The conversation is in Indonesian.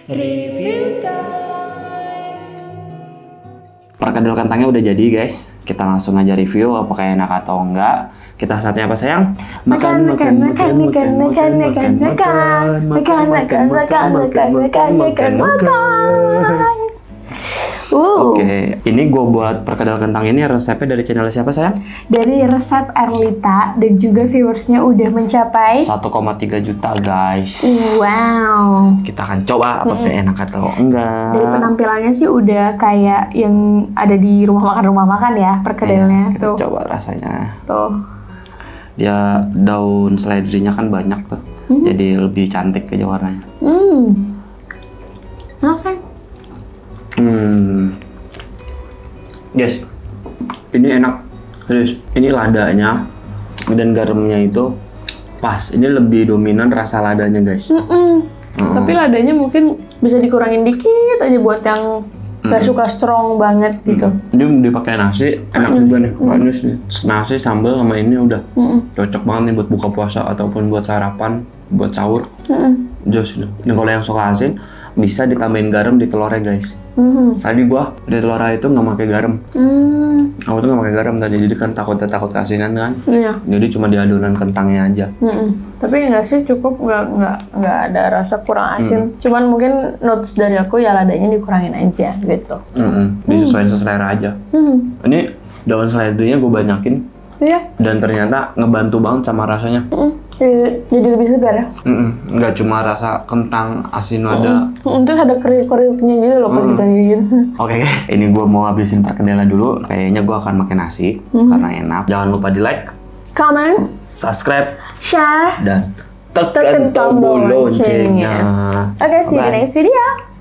Review time. Perkedel kentangnya udah jadi guys. Kita langsung aja review apakah enak atau enggak. Kita saatnya apa sayang? Makan. Oke, ini gue buat perkedel kentang ini resepnya dari channel siapa sayang? Dari resep Erlita dan juga viewersnya udah mencapai 1,3 juta guys. wow. Kita akan coba apakah enak atau enggak. Dari penampilannya sih udah kayak yang ada di rumah makan ya perkedelnya Iya, kita tuh. coba rasanya. Tuh. Dia daun seledrinya kan banyak tuh, jadi lebih cantik aja warnanya. Enak sayang. Guys, ini enak. Serius, ini ladanya dan garamnya itu pas. Ini lebih dominan rasa ladanya guys. Tapi ladanya mungkin bisa dikurangin dikit aja buat yang gak suka strong banget gitu. Dia dipakai nasi, enak juga nih. Manis nih. Nasi sambal sama ini udah cocok banget nih buat buka puasa ataupun buat sarapan, buat sahur. Jos nih. Dan kalau yang suka asin, bisa ditambahin garam di telurnya guys. Tadi gua di telurnya itu nggak pakai garam. Aku tuh nggak pakai garam tadi, jadi kan takut keasinan kan. Iya. Jadi cuma di adonan kentangnya aja. Tapi enggak sih, cukup nggak ada rasa kurang asin. Cuman mungkin notes dari aku ya ladanya dikurangin aja gitu. Disesuaikan selera aja. Ini daun seledrinya gue banyakin. Iya. Dan ternyata ngebantu banget sama rasanya. Jadi lebih segar ya. Nggak cuma rasa kentang asin ada. Terus ada kriuk-kriuknya gitu loh pas kita gigit. Oke guys, ini gue mau habisin perkedel dulu. Kayaknya gue akan makan nasi karena enak. Jangan lupa di like, Comment, subscribe, share, dan tekan tekan tombol tombol loncengnya. Oke, see you in the next video.